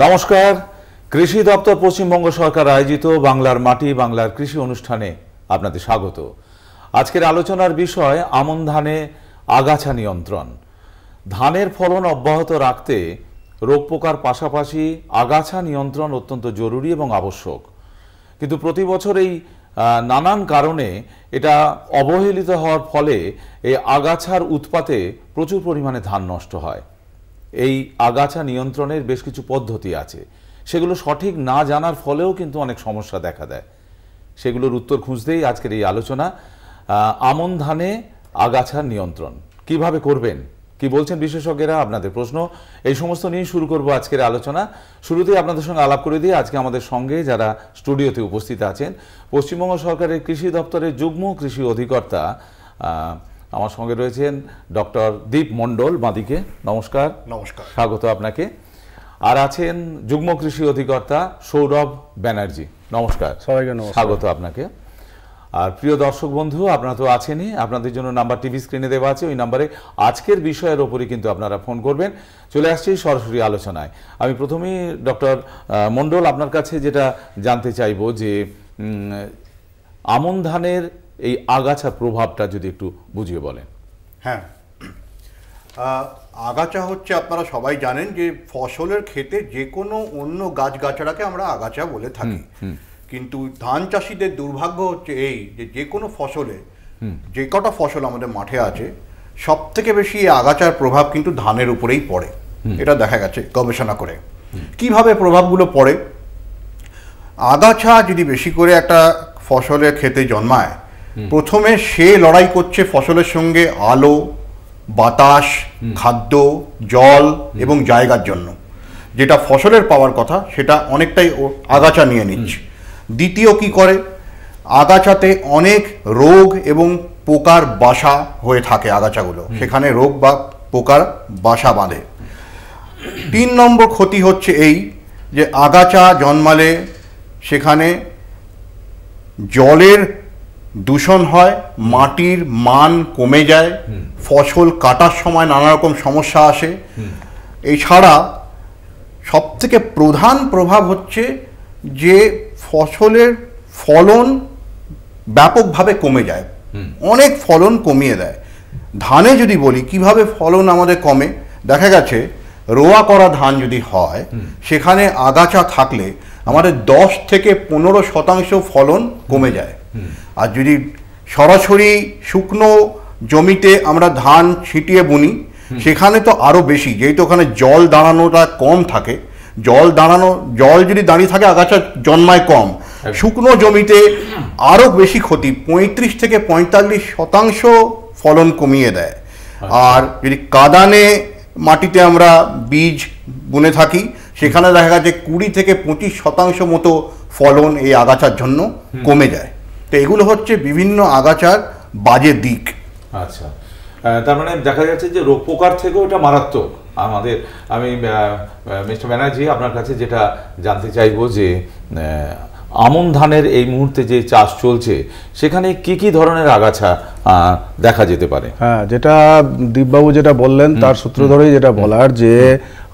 নমস্কার। কৃষি দপ্তর পশ্চিমবঙ্গ সরকার আয়োজিত বাংলার মাটি বাংলার কৃষি অনুষ্ঠানে আপনাদের স্বাগত। আজকের আলোচনার বিষয় আমন ধানে আগাছা নিয়ন্ত্রণ। ধানের ফলন অব্যাহত রাখতে রোগ পোকার পাশাপাশি আগাছা নিয়ন্ত্রণ অত্যন্ত জরুরি এবং আবশ্যক, কিন্তু প্রতি বছর এই নানান কারণে এটা অবহেলিত হওয়ার ফলে এই আগাছার উৎপাতে প্রচুর পরিমাণে ধান নষ্ট হয়। এই আগাছা নিয়ন্ত্রণের বেশ কিছু পদ্ধতি আছে, সেগুলো সঠিক না জানার ফলেও কিন্তু অনেক সমস্যা দেখা দেয়। সেগুলোর উত্তর খুঁজতেই আজকের এই আলোচনা। আমন ধানে আগাছা নিয়ন্ত্রণ কিভাবে করবেন, কি বলছেন বিশেষজ্ঞরা, আপনাদের প্রশ্ন, এই সমস্ত নিয়ে শুরু করব আজকের আলোচনা। শুরুতেই আপনাদের সঙ্গে আলাপ করে দিয়ে আজকে আমাদের সঙ্গে যারা স্টুডিওতে উপস্থিত আছেন, পশ্চিমবঙ্গ সরকারের কৃষি দপ্তরের যুগ্ম কৃষি অধিকর্তা আমার সঙ্গে রয়েছেন ডক্টর দীপ মণ্ডল বাঁদিকে। নমস্কার। নমস্কার, স্বাগত আপনাকে। আর আছেন যুগ্ম কৃষি অধিকর্তা সৌরভ ব্যানার্জি। নমস্কার, সবাইকে নমস্কার, স্বাগত আপনাকে। আর প্রিয় দর্শক বন্ধু, আপনারা তো আছেনই, আপনাদের জন্য নাম্বার টিভি স্ক্রিনে দেওয়া আছে, ওই নাম্বারে আজকের বিষয়ের ওপরই কিন্তু আপনারা ফোন করবেন। চলে আসছি সরাসরি আলোচনায়। আমি প্রথমেই ডক্টর মণ্ডল আপনার কাছে যেটা জানতে চাইব যে আমন ধানের এই আগাছা প্রভাবটা যদি একটু বুঝিয়ে বলেন। হ্যাঁ, আগাছা হচ্ছে, আপনারা সবাই জানেন যে ফসলের ক্ষেতে যে কোনো অন্য গাছগাছড়াকে আমরা আগাছা বলে থাকি, কিন্তু ধান চাষিদের দুর্ভাগ্য হচ্ছে এই যে কোনো ফসলে, যে কটা ফসল আমাদের মাঠে আছে, সব থেকে বেশি আগাছার প্রভাব কিন্তু ধানের উপরেই পড়ে। এটা দেখা গেছে গবেষণা করে। কিভাবে প্রভাবগুলো পড়ে? আগাছা যদি বেশি করে একটা ফসলের ক্ষেতে জন্মায়, প্রথমে সে লড়াই করছে ফসলের সঙ্গে আলো, বাতাস, খাদ্য, জল এবং জায়গার জন্য। যেটা ফসলের পাওয়ার কথা সেটা অনেকটাই আগাছা নিয়ে নিচ্ছে। দ্বিতীয় কি করে, আগাছাতে অনেক রোগ এবং পোকার বাসা হয়ে থাকে আগাছাগুলো, সেখানে রোগ বা পোকার বাসা বাঁধে। 3 নম্বর ক্ষতি হচ্ছে এই যে আগাছা জন্মালে সেখানে জলের দূষণ হয়, মাটির মান কমে যায়, ফসল কাটার সময় নানা রকম সমস্যা আসে। এছাড়া সবথেকে প্রধান প্রভাব হচ্ছে যে ফসলের ফলন ব্যাপকভাবে কমে যায়, অনেক ফলন কমিয়ে দেয়। ধানে যদি বলি কিভাবে ফলন আমাদের কমে, দেখা গেছে রোয়া করা ধান যদি হয়, সেখানে আগাছা থাকলে আমাদের 10 থেকে 15% ফলন কমে যায়। আর যদি সরাসরি শুকনো জমিতে আমরা ধান ছিটিয়ে বুনি, সেখানে তো আরও বেশি, যেহেতু ওখানে জল দাঁড়ানোটা কম থাকে। জল যদি দাঁড়িয়ে থাকে আগাছা জন্মায় কম। শুকনো জমিতে আরও বেশি ক্ষতি, 35 থেকে 45% ফলন কমিয়ে দেয়। আর যদি কাদানে মাটিতে আমরা বীজ বুনে থাকি, সেখানে দেখা গেছে 20 থেকে 25% মতো ফলন এই আগাছার জন্য কমে যায়। তো এগুলো হচ্ছে বিভিন্ন আগাছার বাজে দিক। আচ্ছা, তার মানে দেখা যাচ্ছে যে রোগ পোকার থেকেও এটা মারাত্মক আমাদের। আমি মিস্টার ব্যানার্জি আপনার কাছে যেটা জানতে চাইবো যে আমন ধানের এই মুহূর্তে যে চাষ চলছে, সেখানে কি কি ধরনের আগাছা দেখা যেতে পারে? হ্যাঁ, যেটা দীপবাবু যেটা বললেন তার সূত্র ধরেই যেটা বলার, যে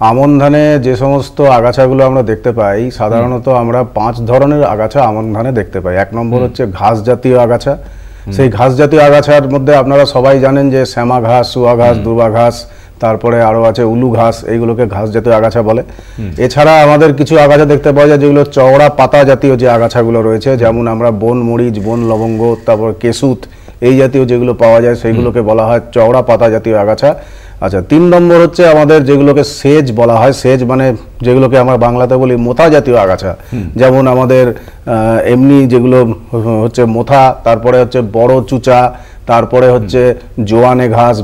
আমন ধানে যে সমস্ত আগাছাগুলো আমরা দেখতে পাই, সাধারণত আমরা 5 ধরনের আগাছা আমন ধানে দেখতে পাই। 1 নম্বর হচ্ছে ঘাস জাতীয় আগাছা। সেই ঘাস জাতীয় আগাছার মধ্যে আপনারা সবাই জানেন যে শ্যামা ঘাস, সুয়া ঘাস, দুর্বা ঘাস, তারপরে আরও আছে উলু ঘাস, এইগুলোকে ঘাস জাতীয় আগাছা বলে। এছাড়া আমাদের কিছু আগাছা দেখতে পাওয়া যায় যেগুলো চওড়া পাতা জাতীয় যে আগাছাগুলো রয়েছে, যেমন আমরা বন মরিচ, বন লবঙ্গ, তারপর কেশুত, এই জাতীয় যেগুলো পাওয়া যায় সেইগুলোকে বলা হয় চওড়া পাতা জাতীয় আগাছা। আচ্ছা, 3 নম্বর হচ্ছে আমাদের যেগুলোকে সেজ বলা হয়। সেজ মানে যেগুলোকে আমরা বাংলাতে বলি মোথা জাতীয় আগাছা, যেমন আমাদের এমনি যেগুলো হচ্ছে মোথা, তারপরে হচ্ছে বড় চুচা, তারপরে হচ্ছে জোয়ানে ঘাস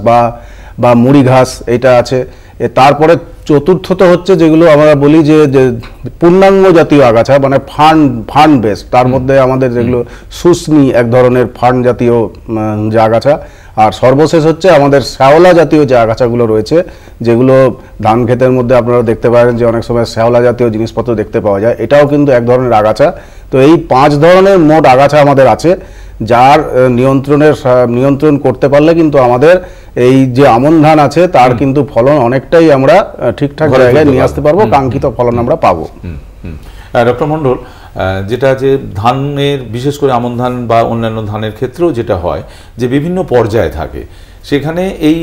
বা মুড়ি ঘাস, এটা আছে। তারপরে চতুর্থত হচ্ছে যেগুলো আমরা বলি যে পূর্ণাঙ্গ জাতীয় আগাছা, মানে ফার্ন বেস। তার মধ্যে আমাদের যেগুলো শুষ্নি এক ধরনের ফার্ন জাতীয় যে আগাছা। আর সর্বশেষ হচ্ছে আমাদের শ্যাওলা জাতীয় যে আগাছাগুলো রয়েছে, যেগুলো ধান ক্ষেতের মধ্যে আপনারা দেখতে পারেন যে অনেক সময় শ্যাওলা জাতীয় জিনিসপত্র দেখতে পাওয়া যায়। এটাও কিন্তু এক ধরনের আগাছা। তো এই 5 ধরনের মোট আগাছা আমাদের আছে, যার নিয়ন্ত্রণ করতে পারলে কিন্তু আমাদের এই যে আমন ধান আছে তার কিন্তু ফলন অনেকটাই আমরা ঠিকঠাক জায়গায় নিয়ে আসতে পারবো, কাঙ্ক্ষিত ফলন আমরা পাবো। ডক্টর মণ্ডল, যেটা যে ধানের, বিশেষ করে আমন ধান বা অন্যান্য ধানের ক্ষেত্রেও যেটা হয় যে বিভিন্ন পর্যায়ে থাকে, সেখানে এই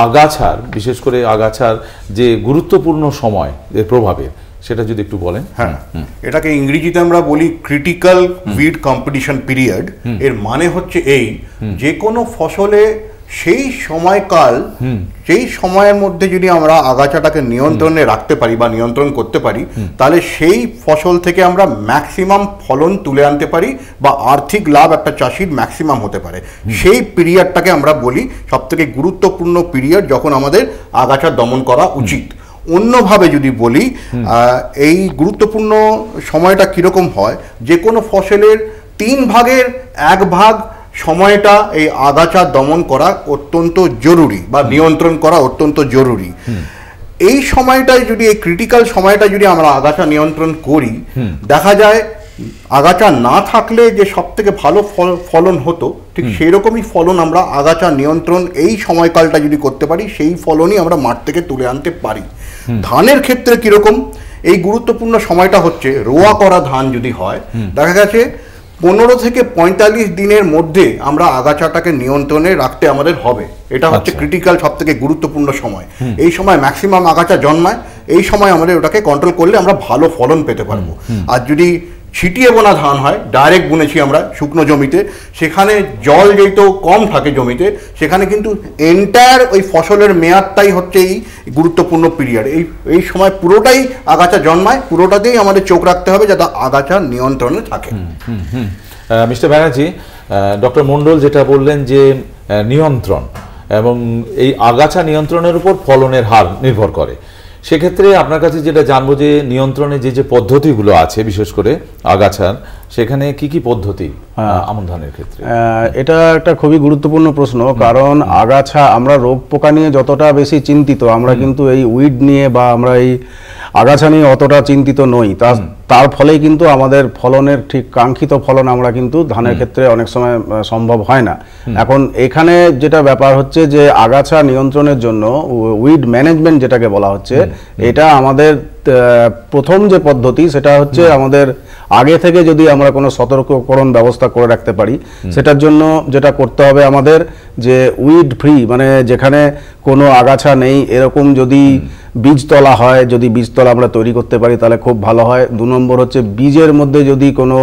আগাছার, বিশেষ করে আগাছার যে গুরুত্বপূর্ণ সময় এর প্রভাবের, সেটা যদি একটু বলেন। হ্যাঁ, এটাকে ইংরেজিতে আমরা বলি ক্রিটিক্যাল উইড কম্পিটিশন পিরিয়ড। এর মানে হচ্ছে এই, যে কোনো ফসলে সেই সময়কাল, সেই সময়ের মধ্যে যদি আমরা আগাছাটাকে নিয়ন্ত্রণে রাখতে পারি বা নিয়ন্ত্রণ করতে পারি, তাহলে সেই ফসল থেকে আমরা ম্যাক্সিমাম ফলন তুলে আনতে পারি বা আর্থিক লাভ একটা চাষির ম্যাক্সিমাম হতে পারে। সেই পিরিয়ডটাকে আমরা বলি সবথেকে গুরুত্বপূর্ণ পিরিয়ড, যখন আমাদের আগাছা দমন করা উচিত। অন্যভাবে যদি বলি, এই গুরুত্বপূর্ণ সময়টা কীরকম হয়, যে কোনো ফসলের 3 ভাগের 1 ভাগ সময়টা এই আগাছা দমন করা অত্যন্ত জরুরি বা নিয়ন্ত্রণ করা অত্যন্ত জরুরি। এই সময়টায় যদি, এই ক্রিটিক্যাল সময়টা যদি আমরা আগাছা নিয়ন্ত্রণ করি, দেখা যায় আগাছা না থাকলে যে সব থেকে ভালো ফলন হতো, ঠিক সেই রকমই ফলন আমরা আগাছা নিয়ন্ত্রণ এই সময়কালটা যদি করতে পারি, সেই ফলনই আমরা মাঠ থেকে তুলে আনতে পারি। ধানের ক্ষেত্রে কিরকম এই গুরুত্বপূর্ণ সময়টা হচ্ছে, রোয়া করা ধান যদি হয়, দেখা গেছে 15 থেকে 45 দিনের মধ্যে আমরা আগাছাটাকে নিয়ন্ত্রণে রাখতে আমাদের হবে। এটা হচ্ছে ক্রিটিক্যাল, সব থেকে গুরুত্বপূর্ণ সময়। এই সময় ম্যাক্সিমাম আগাছা জন্মায়, এই সময় আমাদের ওটাকে কন্ট্রোল করলে আমরা ভালো ফলন পেতে পারবো। আর যদি ছিটিয়ে বোনা ধান হয়, ডাইরেক্ট বুনেছি আমরা শুকনো জমিতে, সেখানে জল যেহেতু কম থাকে জমিতে, সেখানে কিন্তু এন্টায়ার ওই ফসলের মেয়াদটাই হচ্ছে এই গুরুত্বপূর্ণ পিরিয়ড। এই সময় পুরোটাই আগাছা জন্মায়, পুরোটাতেই আমাদের চোখ রাখতে হবে যাতে আগাছা নিয়ন্ত্রণে থাকে। মিস্টার ব্যানার্জি, ডক্টর মণ্ডল যেটা বললেন যে নিয়ন্ত্রণ, এবং এই আগাছা নিয়ন্ত্রণের উপর ফলনের হার নির্ভর করে, সেক্ষেত্রে আপনার কাছে যেটা জানবো যে নিয়ন্ত্রণে যে পদ্ধতিগুলো আছে, বিশেষ করে আগাছার, সেখানে কি কি পদ্ধতি আমন ধানের ক্ষেত্রে? এটা একটা খুবই গুরুত্বপূর্ণ প্রশ্ন, কারণ আগাছা, আমরা রোগ পোকা নিয়ে যতটা বেশি চিন্তিত, আমরা কিন্তু এই উইড নিয়ে বা আমরা এই আগাছা নিয়ে অতটা চিন্তিত নই। তার ফলেই কিন্তু আমাদের ফলনের ঠিক কাঙ্ক্ষিত ফলন আমরা কিন্তু ধানের ক্ষেত্রে অনেক সময় সম্ভব হয় না। এখন এখানে যেটা ব্যাপার হচ্ছে যে আগাছা নিয়ন্ত্রণের জন্য উইড ম্যানেজমেন্ট যেটাকে বলা হচ্ছে, এটা আমাদের প্রথম যে পদ্ধতি সেটা হচ্ছে আমাদের আগে থেকে যদি আমরা কোনো সতর্ককরণ ব্যবস্থা করে রাখতে পারি, সেটার জন্য যেটা করতে হবে আমাদের, যে উইড ফ্রি, মানে যেখানে কোনো আগাছা নেই এরকম যদি বীজতলা হয়, যদি বীজতলা আমরা তৈরি করতে পারি তাহলে খুব ভালো হয়। 2 নম্বর হচ্ছে বীজের মধ্যে যদি কোনো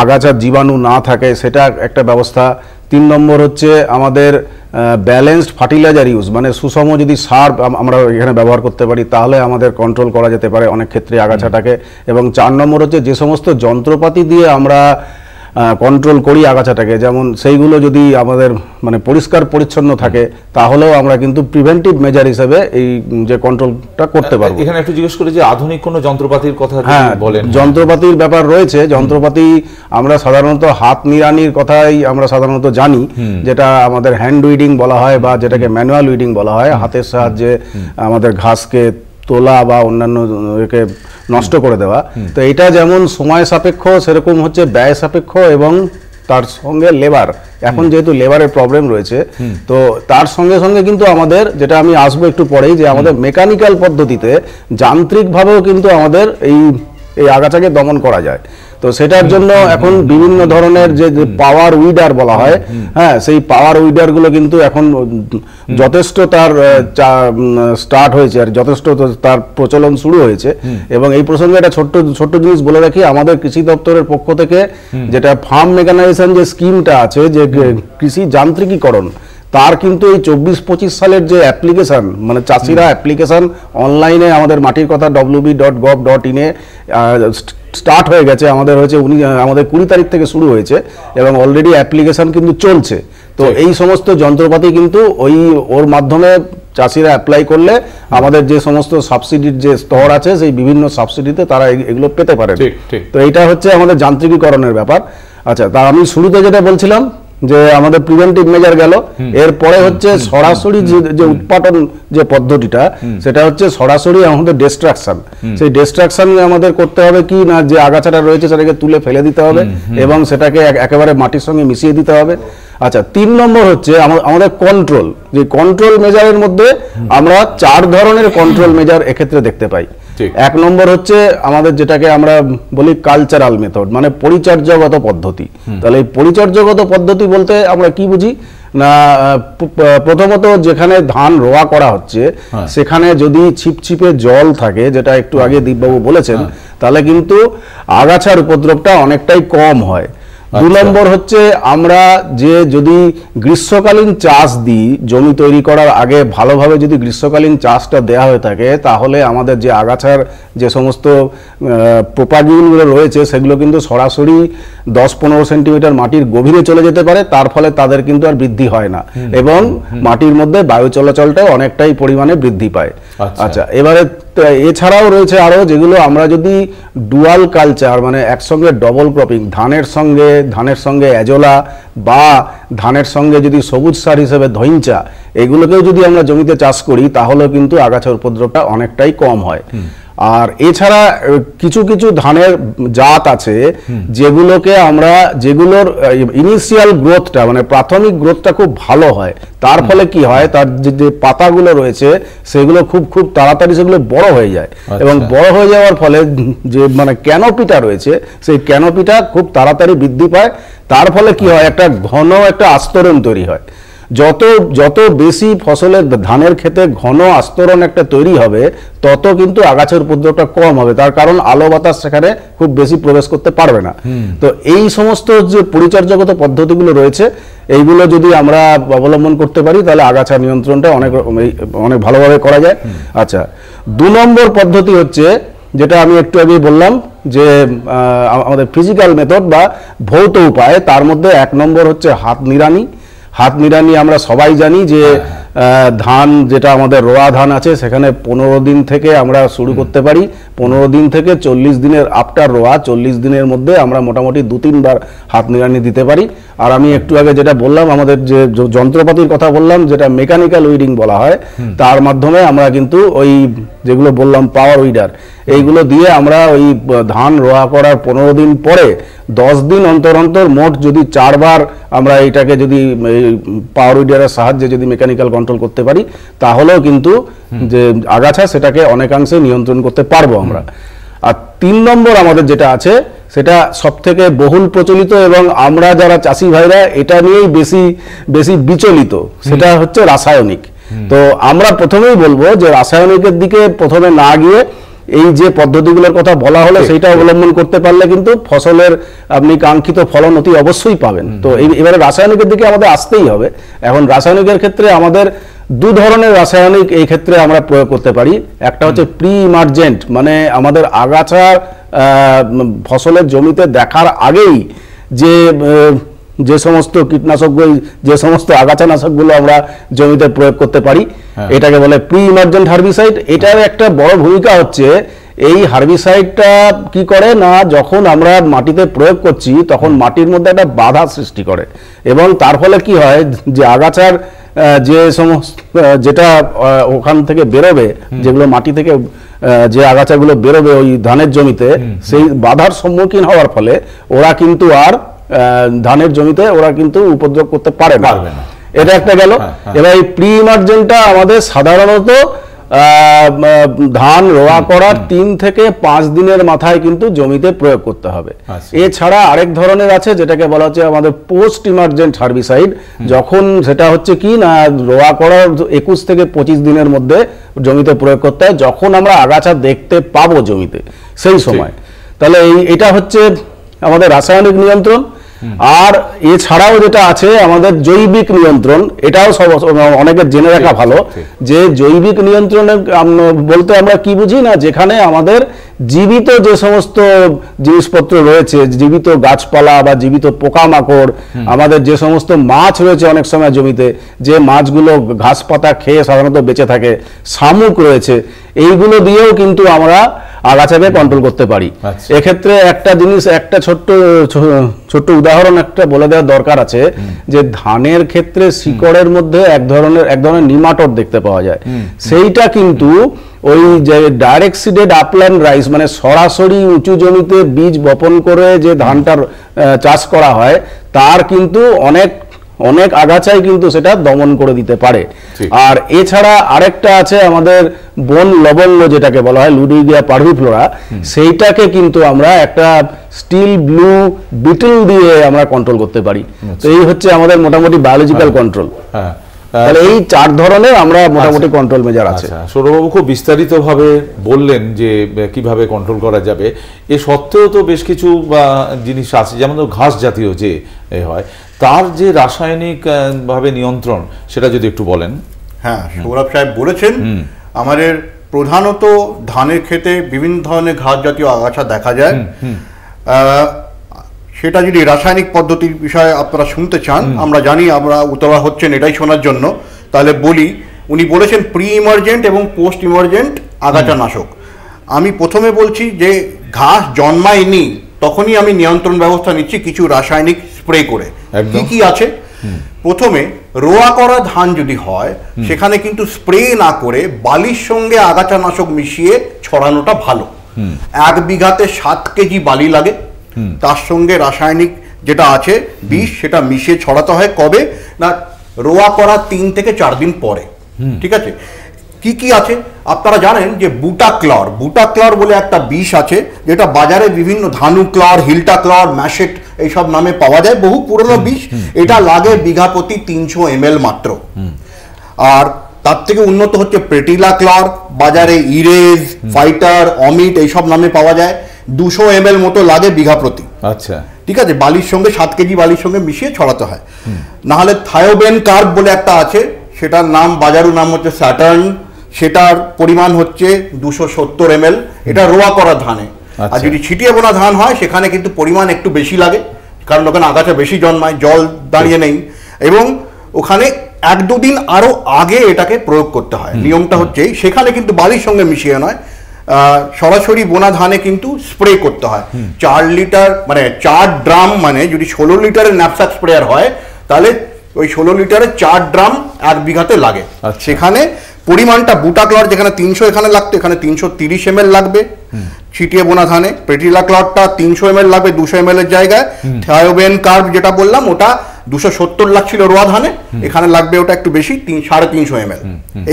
আগাছার জীবাণু না থাকে, সেটা একটা ব্যবস্থা। 3 নম্বর হচ্ছে আমাদের ব্যালেন্সড ফার্টিলাইজার ইউজ, মানে সুষম যদি সার আমরা এখানে ব্যবহার করতে পারি, তাহলে আমাদের কন্ট্রোল করা যেতে পারে অনেক ক্ষেত্রে আগাছাটাকে। এবং 4 নম্বর হচ্ছে যে সমস্ত যন্ত্রপাতি দিয়ে আমরা কন্ট্রোল করি আগাছাটাকে, যেমন সেইগুলো যদি আমাদের মানে পরিষ্কার পরিচ্ছন্ন থাকে, তাহলেও আমরা কিন্তু প্রিভেন্টিভ মেজার হিসেবে এই যে কন্ট্রোলটা করতে পারবো। এখানে একটু জিজ্ঞেস করি যে আধুনিক কোনো যন্ত্রপাতির কথা বলেন? যন্ত্রপাতির ব্যাপার রয়েছে। যন্ত্রপাতি আমরা সাধারণত হাত নিড়ানির কথাই আমরা সাধারণত জানি, যেটা আমাদের হ্যান্ড উইডিং বলা হয় বা যেটাকে ম্যানুয়াল উইডিং বলা হয়। হাতের সাহায্যে আমাদের ঘাসকে তোলা বা অন্যান্য একে নষ্ট করে দেওয়া। তো এটা যেমন সময় সাপেক্ষ, সেরকম হচ্ছে ব্যয় সাপেক্ষ এবং তার সঙ্গে লেবার। এখন যেহেতু লেবারের প্রবলেম রয়েছে, তো তার সঙ্গে সঙ্গে কিন্তু আমাদের, যেটা আমি আসবো একটু পরেই, যে আমাদের মেকানিক্যাল পদ্ধতিতে যান্ত্রিকভাবেও কিন্তু আমাদের এই আগাছাকে দমন করা যায়। তো সেটার জন্য এখন বিভিন্ন ধরনের যে পাওয়ার উইডার বলা হয়, হ্যাঁ, সেই পাওয়ার উইডারগুলো কিন্তু এখন যথেষ্ট তার স্টার্ট হয়েছে আর যথেষ্ট তার প্রচলন শুরু হয়েছে। এবং এই প্রসঙ্গে একটা ছোট্ট জিনিস বলে রাখি, আমাদের কৃষি দপ্তরের পক্ষ থেকে যেটা ফার্ম মেকানাইজেশন যে স্কিমটা আছে, যে কৃষি যান্ত্রিকীকরণ, তার কিন্তু এই 24-25 সালের যে অ্যাপ্লিকেশন, মানে চাষিরা অ্যাপ্লিকেশন অনলাইনে আমাদের মাটির কথা wb.gov.in এ স্টার্ট হয়ে গেছে। আমাদের হয়েছে আমাদের 20 তারিখ থেকে শুরু হয়েছে এবং অলরেডি অ্যাপ্লিকেশন কিন্তু চলছে। তো এই সমস্ত যন্ত্রপাতি কিন্তু ওর মাধ্যমে চাষিরা অ্যাপ্লাই করলে আমাদের যে সমস্ত সাবসিডির যে স্তর আছে, সেই বিভিন্ন সাবসিডিতে তারা এগুলো পেতে পারে। তো এইটা হচ্ছে আমাদের যান্ত্রিকীকরণের ব্যাপার। আচ্ছা, তা আমি শুরুতে যেটা বলছিলাম যে আমাদের প্রিভেন্টিভ মেজার গেল, এরপরে হচ্ছে সরাসরি যে উৎপাদন যে পদ্ধতিটা, সেটা হচ্ছে সরাসরি আমাদের ডিস্ট্রাকশন। সেই ডিস্ট্রাকশন আমাদের করতে হবে কি না, যে আগাছাটা রয়েছে সেটাকে তুলে ফেলে দিতে হবে এবং সেটাকে একেবারে মাটির সঙ্গে মিশিয়ে দিতে হবে। আচ্ছা, 3 নম্বর হচ্ছে আমাদের কন্ট্রোল। যে কন্ট্রোল মেজারের মধ্যে আমরা 4 ধরনের কন্ট্রোল মেজার এক্ষেত্রে দেখতে পাই। 1 নম্বর হচ্ছে আমাদের যেটাকে আমরা বলি কালচারাল মেথড, মানে পরিচর্যাগত পদ্ধতি। তাহলে এই পরিচর্যাগত পদ্ধতি বলতে আমরা কি বুঝি না, প্রথমত যেখানে ধান রোয়া করা হচ্ছে সেখানে যদি ছিপছিপে জল থাকে, যেটা একটু আগে দীপবাবু বলেছেন, তাহলে কিন্তু আগাছার উপদ্রবটা অনেকটাই কম হয়। 2 নম্বর হচ্ছে আমরা যদি গ্রীষ্মকালীন চাষ দিই, জমি তৈরি করার আগে ভালোভাবে যদি গ্রীষ্মকালীন চাষটা দেওয়া হয়ে থাকে, তাহলে আমাদের যে আগাছার যে সমস্ত প্রোপাগিনগুলো রয়েছে সেগুলো কিন্তু সরাসরি 10-15 সেন্টিমিটার মাটির গভীরে চলে যেতে পারে, তার ফলে তাদের কিন্তু আর বৃদ্ধি হয় না এবং মাটির মধ্যে বায়ু চলাচলটাও অনেকটাই পরিমাণে বৃদ্ধি পায়। আচ্ছা, এবারে এছাড়াও রয়েছে আরো যেগুলো আমরা যদি ডুয়াল কালচার, মানে একসঙ্গে ডবল ক্রপিং, ধানের সঙ্গে এজোলা বা ধানের সঙ্গে যদি সবুজ সার হিসেবে ধইঞ্চা, এগুলোকেও যদি আমরা জমিতে চাষ করি, তাহলে কিন্তু আগাছার উপদ্রবটা অনেকটাই কম হয়। আর এছাড়া কিছু কিছু ধানের জাত আছে যেগুলোর ইনিশিয়াল গ্রোথটা, মানে প্রাথমিক গ্রোথটা খুব ভালো হয়, তার ফলে কি হয়, তার যে পাতাগুলো রয়েছে সেগুলো খুব তাড়াতাড়ি সেগুলো বড় হয়ে যায় এবং বড় হয়ে যাওয়ার ফলে যে মানে ক্যানোপিটা রয়েছে, সেই ক্যানোপিটা খুব তাড়াতাড়ি বৃদ্ধি পায়। তার ফলে কি হয়, একটা ঘন একটা আস্তরণ তৈরি হয়। যত বেশি ফসলের ধানের ক্ষেতে ঘন আস্তরণ একটা তৈরি হবে, তত কিন্তু আগাছার উপদ্রবটা কম হবে, তার কারণ আলো বাতাস সেখানে খুব বেশি প্রবেশ করতে পারবে না। তো এই সমস্ত যে পরিচর্যাগত পদ্ধতিগুলো রয়েছে, এইগুলো যদি আমরা অবলম্বন করতে পারি, তাহলে আগাছা নিয়ন্ত্রণটা অনেক ভালোভাবে করা যায়। আচ্ছা, 2 নম্বর পদ্ধতি হচ্ছে যেটা আমি একটু আগেই বললাম, যে আমাদের ফিজিক্যাল মেথড বা ভৌত উপায়। তার মধ্যে 1 নম্বর হচ্ছে হাত নিড়ানি। হাত নিড়ানি আমরা সবাই জানি যে ধান যেটা আমাদের রোয়া ধান আছে, সেখানে 15 দিন থেকে আমরা শুরু করতে পারি। 15 দিন থেকে 40 দিনের আফটার রোয়া, 40 দিনের মধ্যে আমরা মোটামুটি 2-3 বার হাত নিড়ানি দিতে পারি। আর আমি একটু আগে যেটা বললাম, আমাদের যে যন্ত্রপাতির কথা বললাম, যেটা মেকানিক্যাল উইডিং বলা হয়, তার মাধ্যমে আমরা কিন্তু ওই যেগুলো বললাম পাওয়ার উইডার, এইগুলো দিয়ে আমরা ওই ধান রোয়া করার 15 দিন পরে 10 দিন অন্তর অন্তর মোট যদি 4 বার আমরা এইটাকে যদি পাওয়ার উইডারের সাহায্যে যদি মেকানিক্যাল কন্ট্রোল করতে পারি, তাহলেও কিন্তু যে আগাছা সেটাকে অনেকাংশে নিয়ন্ত্রণ করতে পারবো আমরা। আর 3 নম্বর আমাদের যেটা আছে, সেটা সবথেকে বহুল প্রচলিত এবং আমরা যারা চাষি ভাইরা এটা নিয়েই বেশি বিচলিত, সেটা হচ্ছে রাসায়নিক। তো আমরা প্রথমেই বলবো যে রাসায়নিকের দিকে প্রথমে না গিয়ে এই যে পদ্ধতিগুলোর কথা বলা হলো সেইটা অবলম্বন করতে পারলে কিন্তু ফসলের আপনি কাঙ্ক্ষিত ফলন অতি অবশ্যই পাবেন। তো এবারে রাসায়নিকের দিকে আমাদের আসতেই হবে। এখন রাসায়নিকের ক্ষেত্রে আমাদের 2 ধরনের রাসায়নিক এই ক্ষেত্রে আমরা প্রয়োগ করতে পারি। একটা হচ্ছে প্রি ইমার্জেন্ট, মানে আমাদের আগাছা ফসলের জমিতে দেখার আগেই যে সমস্ত কীটনাশকগুলো, যে সমস্ত আগাছানাশকগুলো আমরা জমিতে প্রয়োগ করতে পারি, এটাকে বলে প্রি ইমার্জেন্ট হার্বিসাইড। এটার একটা বড় ভূমিকা হচ্ছে, এই হার্বিসাইডটা কি করে না, যখন আমরা মাটিতে প্রয়োগ করছি তখন মাটির মধ্যে একটা বাধা সৃষ্টি করে এবং তার ফলে কি হয়, যে আগাছার যে সমস্ত যেটা ওখান থেকে বেরোবে, যেগুলো মাটি থেকে যে আগাছাগুলো বেরোবে ওই ধানের জমিতে, সেই বাধার সম্মুখীন হওয়ার ফলে ওরা কিন্তু আর ধানের জমিতে ওরা কিন্তু উপদ্রব করতে পারে না। এটা একটা গেল। এবার এই প্রি ইমার্জেন্টটা আমাদের সাধারণত ধান রোয়া করার 3 থেকে 5 দিনের মাথায় কিন্তু জমিতে প্রয়োগ করতে হবে। এছাড়া আরেক ধরনের আছে যেটাকে বলা হচ্ছে আমাদের পোস্ট ইমার্জেন্ট হার্বিসাইড, যখন সেটা হচ্ছে কি না, রোয়া করার 21 থেকে 25 দিনের মধ্যে জমিতে প্রয়োগ করতে হয়, যখন আমরা আগাছা দেখতে পাবো জমিতে সেই সময়। তাহলে এটা হচ্ছে আমাদের রাসায়নিক নিয়ন্ত্রণ। আর এছাড়াও যেটা আছে আমাদের জৈবিক নিয়ন্ত্রণ, এটাও অনেকের জেনে রাখা ভালো, যে জৈবিক নিয়ন্ত্রণের বলতে আমরা কি বুঝি না, যেখানে আমাদের জীবিত যে সমস্ত জিনিসপত্র রয়েছে, জীবিত গাছপালা বা জীবিত পোকামাকড়, আমাদের যে সমস্ত মাছ রয়েছে অনেক সময় জমিতে, যে মাছগুলো ঘাস পাতা খেয়ে সাধারণত বেঁচে থাকে, শামুক রয়েছে, এইগুলো দিয়েও কিন্তু আমরা আগাছাকে কন্ট্রোল করতে পারি। আচ্ছা। এক্ষেত্রে একটা জিনিস, একটা ছোট্ট উদাহরণ একটা বলে দেওয়ার দরকার আছে, যে ধানের ক্ষেত্রে শিকড়ের মধ্যে এক ধরনের নিমাটোড দেখতে পাওয়া যায়। সেইটা কিন্তু ওই যে ডাইরেক্ট সিডেড আপল্যান্ড রাইস, মানে সরাসরি উঁচু জমিতে বীজ বপন করে যে ধানটার চাষ করা হয়, তার কিন্তু অনেক আগাছাই কিন্তু সেটা দমন করে দিতে পারে। আর এছাড়া আরেকটা আছে আমাদের বন লবঙ্গ, যেটাকে বলা হয় লুডিভিয়া পারভিফ্লোরা, সেইটাকে কিন্তু আমরা একটা স্টিল ব্লু বিটল দিয়ে আমরা কন্ট্রোল করতে পারি। তো এই হচ্ছে আমাদের মোটামুটি বায়োলজিক্যাল কন্ট্রোল। তাহলে এই 4 ধরনের আমরা মোটামুটি কন্ট্রোল মেজার আছে। সৌরভবাবু খুব বিস্তারিতভাবে বললেন যে কিভাবে কন্ট্রোল করা যাবে। এ সত্ত্বেও তো বেশ কিছু জিনিস আছে, যেমন ঘাস জাতীয় যে হয়, তার যে রাসায়নিক ভাবে নিয়ন্ত্রণ, সেটা যদি একটু বলেন। হ্যাঁ, সৌরভ সাহেব বলেছেন, আমাদের প্রধানত ধানের ক্ষেতে বিভিন্ন ধরনের ঘাস জাতীয় আগাছা দেখা যায়। সেটা যদি রাসায়নিক পদ্ধতির বিষয়ে আপনারা শুনতে চান, আমরা জানি আমরা উতলা হচ্ছেন এটাই শোনার জন্য, তাহলে বলি। উনি বলেছেন প্রি ইমার্জেন্ট এবং পোস্ট ইমার্জেন্ট আগাছা নাশক। আমি প্রথমে বলছি যে ঘাস জন্মায়নি তখনই আমি নিয়ন্ত্রণ ব্যবস্থা নিচ্ছি কিছু রাসায়নিক স্প্রে করে। কি আছে? প্রথমে রোয়া করা ধান যদি হয়, সেখানে কিন্তু স্প্রে না করে বালির সঙ্গে আগাছা নাশক মিশিয়ে ছড়ানোটা ভালো। 1 বিঘাতে 7 কেজি বালি লাগে, তার সঙ্গে রাসায়নিক যেটা আছে বিষ, সেটা মিশিয়ে ছড়াতে হয়। কবে না, রোয়া করা 3 থেকে 4 দিন পরে। ঠিক আছে? কি আছে আপনারা জানেন যে বুটাক্লর বলে একটা বিষ আছে, যেটা বাজারে বিভিন্ন ধানুক্লর, হিলটাক্লর, ম্যাশেট এইসব নামে পাওয়া যায়, বহু পুরনো বিষ। এটা লাগে বিঘা প্রতি 300 ml মাত্র। আর তার থেকে উন্নত হচ্ছে প্রেটিলাক্লর, বাজারে ইরেজ, ফাইটার, অমিট এইসব নামে পাওয়া যায়, 200 ml মতো লাগে বিঘা প্রতি। আচ্ছা, ঠিক আছে? বালির সঙ্গে 7 কেজি বালির সঙ্গে মিশিয়ে ছড়াতে হয়। নাহলে থায়োবেন কার্ব বলে একটা আছে, সেটার নাম বাজারু নাম হচ্ছে স্যাটার্ন, সেটার পরিমাণ হচ্ছে 270 ml। এটা রোয়া করা ধানে। আর যদি ছিটিয়ে বোনা ধান হয়, সেখানে কিন্তু পরিমাণ একটু বেশি লাগে, কারণ ওখানে আগাছা বেশি জন্মায়, জল দাঁড়িয়ে নেই, এবং ওখানে 1-2 দিন আরো আগে এটাকে প্রয়োগ করতে হয়। নিয়মটা হচ্ছে সেখানে কিন্তু বালির সঙ্গে মিশিয়ে নয়, সরাসরি বোনা ধানে কিন্তু স্প্রে করতে হয়। 4 লিটার মানে 4 ড্রাম, মানে যদি 16 লিটারের ন্যাপস্যাক স্প্রেয়ার হয়, তাহলে ওই 16 লিটারে 4 ড্রাম 1 বিঘাতে লাগে। সেখানে পরিমাণটা বুটাক্লর যেখানে 300 এখানে লাগতো, এখানে 330 ml লাগবে ছিটিয়ে বোনা ধানে। প্রেটিলাক্লরটা 300 ml লাগবে 200 ml এর জায়গায়। থায়োবেন কার্ব যেটা বললাম, ওটা 270 লাগছিল রোয়া ধানে, এখানে লাগবে ওটা একটু বেশি, 350 ml।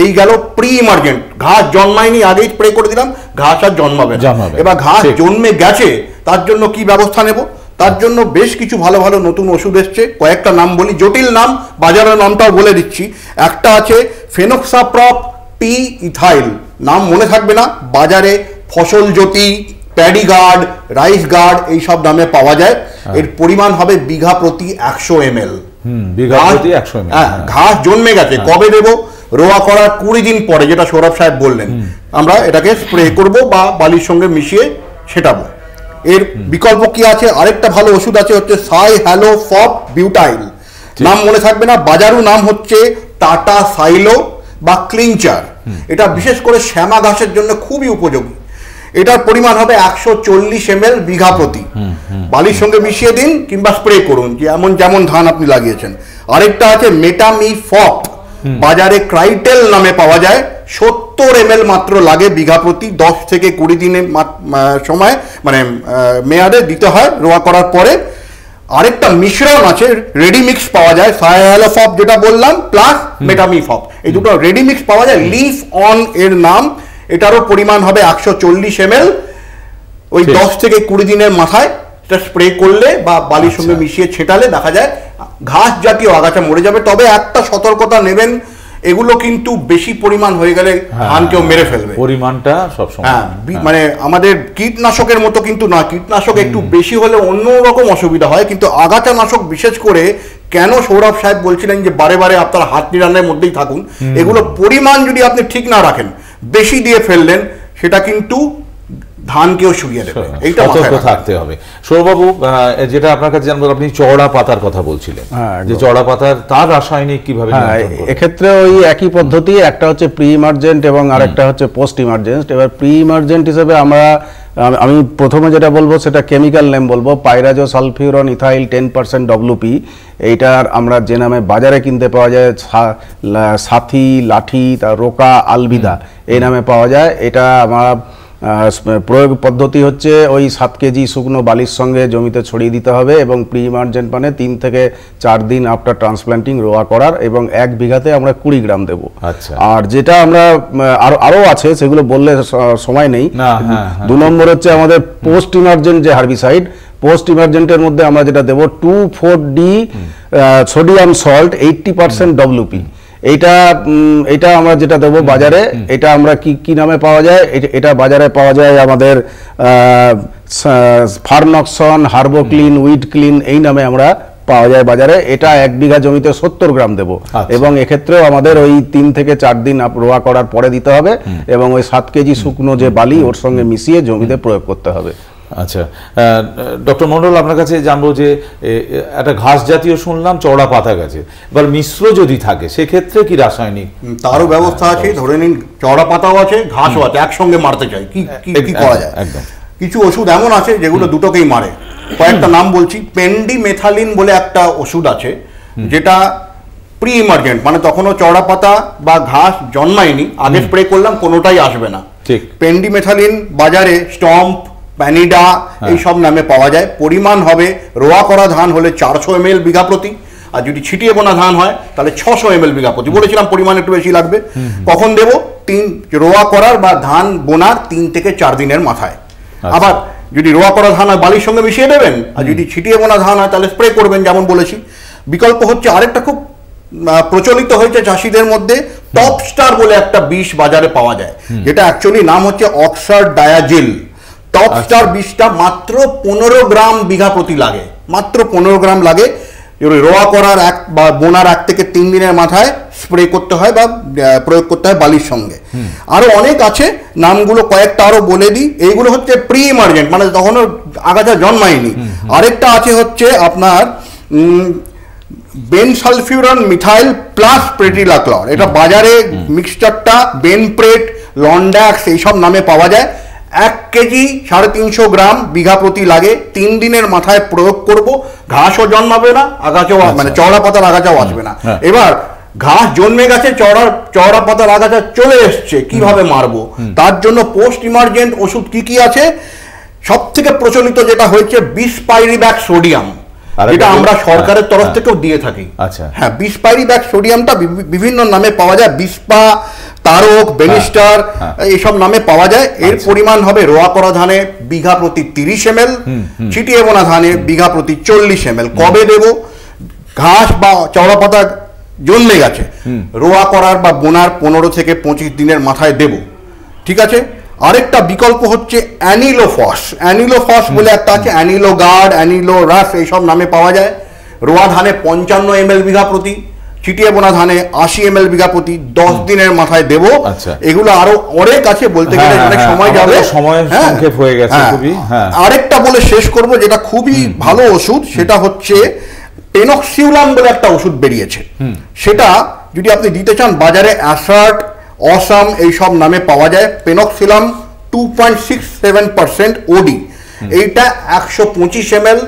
এই গেল প্রি ইমার্জেন্ট। ঘাস জন্মায়নি আগেই স্প্রে করে দিলাম, ঘাস আর জন্মাবে না। এবার ঘাস জন্মে গেছে, তার জন্য কি ব্যবস্থা নেব? তার জন্য বেশ কিছু ভালো ভালো নতুন ওষুধ এসছে, কয়েকটা নাম বলি, জটিল নাম, বাজারের নামটাও বলে দিচ্ছি। একটা আছে ফেনোক্সাপ্রপ টি ইথাইল, নাম মনে থাকবে না, বাজারে ফসল জ্যোতি, প্যাডি গার্ড, রাইস গার্ড এইসব নামে পাওয়া যায়। এর পরিমাণ হবে বিঘা প্রতি 100 ml। ঘাস জন্মে গেছে, কবে দেব? রোয়া করার 20 দিন পরে, যেটা সৌরভ সাহেব বললেন, আমরা এটাকে স্প্রে করব বা বালির সঙ্গে মিশিয়ে ছেটাবো। এর বিকল্প কি আছে? আরেকটা ভালো ওষুধ আছে, হচ্ছে সাইহ্যালোফপ বিউটাইল, নাম মনে থাকবে না, বাজারু নাম হচ্ছে টাটা সাইলো বা ক্লিনচার। এটা বিশেষ করে শ্যামা ঘাসের জন্য খুবই উপযোগী। এটার পরিমাণ হবে 140 ml বিঘা প্রতি। বালির সঙ্গে মিশিয়ে দিন কিংবা স্প্রে করুন, যেমন ধান আপনি লাগিয়েছেন। আরেকটা আছে মেটামিফপ, বাজারে ক্রাইটেল নামে পাওয়া যায়, 70 ml মাত্র লাগে বিঘা প্রতি। 10 থেকে 20 দিনের সময় মানে মেয়াদে দিতে হয় রোয়া করার পরে। আরেকটা মিশ্রণ আছে, রেডি মিক্স পাওয়া যায়, সাইহ্যালোফপ যেটা বললাম প্লাস মেটামিফপ, এই দুটো রেডি মিক্স পাওয়া যায়। লিফ অন এর নাম, এটারও পরিমাণ হবে 140 ml। ওই 10 থেকে 20 দিনের মাথায় এটা স্প্রে করলে বা বালির সঙ্গে মিশিয়ে ছেটালে দেখা যায় ঘাস জাতীয় আগাছা মরে যাবে। তবে একটা সতর্কতা নেবেন, এগুলো কিন্তু বেশি পরিমাণ হয়ে গেলে ধানকেও মেরে ফেলবে। পরিমাণটা সবসময় মানে আমাদের কীটনাশকের মতো কিন্তু না, কীটনাশক একটু বেশি হলে অন্যরকম অসুবিধা হয়, কিন্তু আগাছা নাশক বিশেষ করে কেন সৌরভ সাহেব বলছিলেন যে বারে বারে আপনার হাত নিড়ানোর মধ্যেই থাকুন, এগুলো পরিমাণ যদি আপনি ঠিক না রাখেন, বেশি দিয়ে ফেললেন, সেটা কিন্তু ধানকেও শুকিয়ে দেবে, এইটা সতর্ক থাকতে হবে। সৌরবাবু, যেটা আপনার কাছে জানবো, আপনি চওড়া পাতার কথা বলছিলেন, যে চওড়া পাতার তার রাসায়নিক কিভাবে নিয়ন্ত্রণ করবেন? এক্ষেত্রে ওই একই পদ্ধতি, একটা হচ্ছে প্রি ইমার্জেন্ট এবং আরেকটা হচ্ছে পোস্ট ইমার্জেন্ট। এবার প্রি ইমার্জেন্ট হিসেবে আমি প্রথমে যেটা বলবো সেটা কেমিক্যাল নেম বলবো, পাইরাজো সালফিউরন ইথাইল 10% WP। এইটার আমরা যে নামে বাজারে কিনতে পাওয়া যায়, সাথী, লাঠি, রোকা, আলবিদা এই নামে পাওয়া যায়। এটা আমরা প্রয়োগ পদ্ধতি হচ্ছে ওই 7 কেজি শুকনো বালির সঙ্গে জমিতে ছড়িয়ে দিতে হবে, এবং প্রি ইমার্জেন্ট মানে 3 থেকে 4 দিন আফটার ট্রান্সপ্ল্যান্টিং রোয়া করার, এবং 1 বিঘাতে আমরা 20 গ্রাম দেবো। আর যেটা আমরা আরো আছে সেগুলো বললে সময় নেই। 2 নম্বর হচ্ছে আমাদের পোস্ট ইমার্জেন্ট যে হার্বিসাইড, পোস্ট ইমার্জেন্টের মধ্যে আমরা যেটা দেবো 2,4-D সোডিয়াম সল্ট 80% WP। এটা আমরা যেটা দেবো বাজারে, এটা আমরা কি নামে পাওয়া যায়? এটা বাজারে পাওয়া যায় আমাদের ফার্নক্সন, হার্বোক্লিন, উইড ক্লিন এই নামে আমরা পাওয়া যায় বাজারে। এটা 1 বিঘা জমিতে 70 গ্রাম দেবো, এবং এক্ষেত্রেও আমাদের ওই 3 থেকে 4 দিন রোয়া করার পরে দিতে হবে, এবং ওই 7 কেজি শুকনো যে বালি ওর সঙ্গে মিশিয়ে জমিতে প্রয়োগ করতে হবে। আচ্ছা, ডক্টর মন্ডল, আপনার কাছে জানবো যে একটা ঘাস জাতীয় শুনলাম, চওড়া পাতা গাছে, এবার মিশ্র যদি থাকে সেক্ষেত্রে কি রাসায়নিক তারও ব্যবস্থা আছে? ধরে নিন চওড়া পাতাও আছে, ঘাসও আছে, একসঙ্গে মারতে চাই, কি করা যায়? একদম কিছু ওষুধ এমন আছে যেগুলো দুটোকেই মারে। কয়েকটা নাম বলছি। পেন্ডিমেথালিন বলে একটা ওষুধ আছে, যেটা প্রি ইমার্জেন্ট, মানে তখনও চওড়া পাতা বা ঘাস জন্মায়নি, আগে স্প্রে করলাম, কোনোটাই আসবে না। ঠিক। পেন্ডিমেথালিন বাজারে স্টম্প, প্যানিডা এইসব নামে পাওয়া যায়। পরিমাণ হবে, রোয়া করা ধান হলে 400 ml বিঘা প্রতি, আর যদি ছিটিয়ে বোনা ধান হয় তাহলে 600 ml বিঘা প্রতি। বলেছিলাম পরিমাণ একটু বেশি লাগবে। কখন দেব? রোয়া করার বা ধান বোনার 3 থেকে 4 দিনের মাথায়। আবার যদি রোয়া করা ধান হয় বালির সঙ্গে মিশিয়ে দেবেন, আর যদি ছিটিয়ে বোনা ধান হয় তাহলে স্প্রে করবেন, যেমন বলেছি। বিকল্প হচ্ছে আরেকটা খুব প্রচলিত হয়েছে চাষিদের মধ্যে, টপ স্টার বলে একটা বিষ বাজারে পাওয়া যায়, যেটা অ্যাকচুয়ালি নাম হচ্ছে অক্সার ডায়াজিল। টপ স্টার বিষটা মাত্র 15 গ্রাম বিঘা প্রতি লাগে, মাত্র 15 গ্রাম লাগে। রোয়া করার বা বোনার 1 থেকে 3 দিনের মাথায় স্প্রে করতে হয় বা প্রয়োগ করতে হয় বালির সঙ্গে। আরো অনেক আছে, নামগুলো কয়েকটা আরো বলে দিই। এইগুলো হচ্ছে প্রি ইমার্জেন্ট, মানে তখনও আগাছা জন্মায়নি। আরেকটা আছে হচ্ছে আপনার বেনসালফিউরন মিথাইল প্লাস প্রেটিলাক্লর। এটা বাজারে মিক্সচারটা বেনপ্রেট, লন্ডাক্স এইসব নামে পাওয়া যায়। 1 কেজি 350 গ্রাম বিঘা প্রতি লাগে। 3 দিনের মাথায় প্রয়োগ করব, ঘাসও জন্মাবে না, আগাছাও মানে চওড়া পাতার আগাছাও আসবে না। এবার ঘাস জন্মে গেছে, চওড়া পাতার আগাছা চলে এসছে, কিভাবে মারবো? তার জন্য পোস্ট ইমার্জেন্ট ওষুধ কি আছে? সব থেকে প্রচলিত যেটা হয়েছে বিসপাইরিব্যাক সোডিয়াম, যেটা আমরা সরকারের তরফ থেকেও দিয়ে থাকি। হ্যাঁ, বিসপাইরিব্যাক সোডিয়ামটা বিভিন্ন নামে পাওয়া যায়, বিসপা, তারক, বেনিস্টার এইসব নামে পাওয়া যায়। এর পরিমাণ হবে রোয়া করা ধানে বিঘা প্রতি 30 ml, ছিটিয়ে বোনা ধানে বিঘা প্রতি 40 ml। কবে দেব? ঘাস বা চওড়া পাতা জন্মে গেছে, রোয়া করার বা বোনার 15 থেকে 25 দিনের মাথায় দেব। ঠিক আছে। আরেকটা বিকল্প হচ্ছে অ্যানিলোফস বলে একটা আছে, অ্যানিলো গার্ড, অ্যানিলো রাস এইসব নামে পাওয়া যায়। রোয়া ধানে 55 ml বিঘা প্রতি, ছিটিয়ে বোনা ধানে 80 ml বিঘা প্রতি 10 দিনের মাথায় দেব। এগুলো আরো অনেক আছে, বলতে গেলে অনেক সময় যাবে, সময় সংক্ষেপ হয়ে গেছে খুবই। আরেকটা বলে শেষ করব, যেটা খুবই ভালো ওষুধ, সেটা হচ্ছে পেনক্সিউলাম বলে একটা ওষুধ বেরিয়েছে। সেটা যদি আপনি দিতে চান, বাজারে অ্যাসার্ট, অসাম এইসব নামে পাওয়া যায়। পেনক্সিলাম 2.67% OD। এইটা 125 ml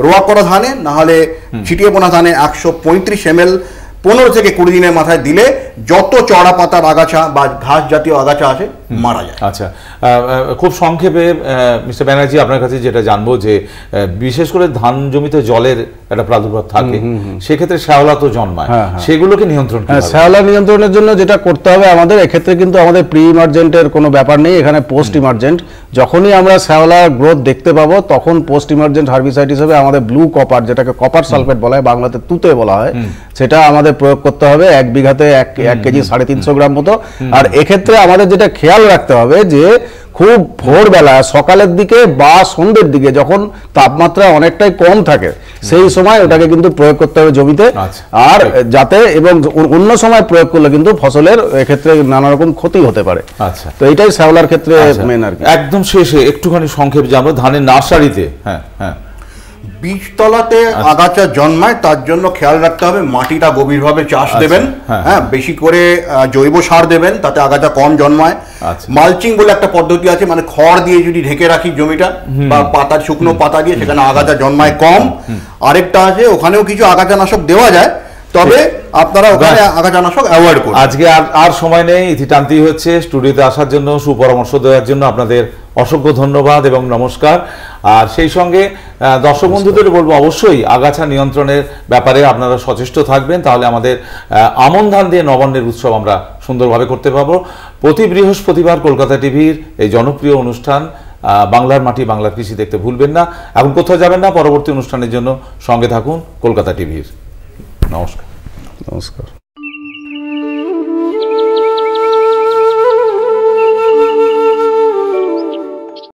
রোয়া করা ধানে, না হলে ছিটিয়ে বোনা ধানে 135 ml 15 থেকে 20 দিনের মাথায় দিলে যত চওড়া পাতার আগাছা বা ঘাস জাতীয় আগাছা আছে মারা যায়। আচ্ছা, খুব সংক্ষেপে মিস্টার ব্যানার্জি, আপনার কাছে যেটা জানবো যে বিশেষ করে ধান জমিতে জলের একটা প্রাদুর্ভাব থাকে, সেক্ষেত্রে শ্যাওলা তো জন্মায়, সেগুলোকে নিয়ন্ত্রণ শ্যাওলা নিয়ন্ত্রণের জন্য যেটা করতে হবে আমাদের, এক্ষেত্রে কিন্তু আমাদের প্রি ইমার্জেন্টের কোনো ব্যাপার নেই, এখানে পোস্ট ইমার্জেন্ট। যখনই আমরা শ্যাওলার গ্রোথ দেখতে পাবো, তখন পোস্ট ইমার্জেন্ট হার্বিসাইড হিসেবে আমাদের ব্লু কপার, যেটাকে কপার সালফেট বলা হয়, বাংলাতে তুতে বলা হয়, সেটা আমাদের প্রয়োগ করতে হবে 1 বিঘাতে 1 কেজি 350 গ্রাম মতো। আর এক্ষেত্রে আমাদের যেটা খেয়াল রাখতে হবে যে খুব ভোরবেলা সকালের দিকে বা সন্ধ্যের দিকে যখন তাপমাত্রা অনেকটাই কম থাকে সেই সময় ওটাকে কিন্তু প্রয়োগ করতে হবে জমিতে। আর যাতে এবং অন্য সময় প্রয়োগ করলে কিন্তু ফসলের এক্ষেত্রে নানা রকম ক্ষতি হতে পারে। আচ্ছা, তো এটাই শ্যাওলার ক্ষেত্রে মেন আর কি। একদম শেষে একটুখানি সংক্ষেপ জানবো, ধানের নার্সারিতে বীজতলাতে আগাছা জন্মায় তার জন্য খেয়াল রাখতে হবে মাটিটা গভীরভাবে চাষ দেবেন, হ্যাঁ বেশি করে জৈব সার দেবেন, তাতে আগাছা কম জন্মায়। মালচিং বলে একটা পদ্ধতি আছে, মানে খড় দিয়ে যদি ঢেকে রাখি জমিটা বা পাতা, শুকনো পাতা দিয়ে, সেখানে আগাছা জন্মায় কম। আরেকটা আছে, ওখানেও কিছু আগাছানাশক দেওয়া যায়, তবে আপনারা ওখানে আগাছানাশক অ্যাভয়েড করুন। আজকে আর সময় নেই, ইতি টানতেই হচ্ছে। স্টুডিওতে আসার জন্য, সুপরামর্শ দেওয়ার জন্য আপনাদের অসংখ্য ধন্যবাদ এবং নমস্কার। আর সেই সঙ্গে দর্শক বন্ধুদের বলবো, অবশ্যই আগাছা নিয়ন্ত্রণের ব্যাপারে আপনারা সচেষ্ট থাকবেন, তাহলে আমাদের আমন ধান দিয়ে নবান্নের উৎসব আমরা সুন্দরভাবে করতে পারবো। প্রতি বৃহস্পতিবার কলকাতা টিভির এই জনপ্রিয় অনুষ্ঠান বাংলার মাটি বাংলার কৃষি দেখতে ভুলবেন না। এখন কোথাও যাবেন না, পরবর্তী অনুষ্ঠানের জন্য সঙ্গে থাকুন কলকাতা টিভির। নমস্কার। নমস্কার।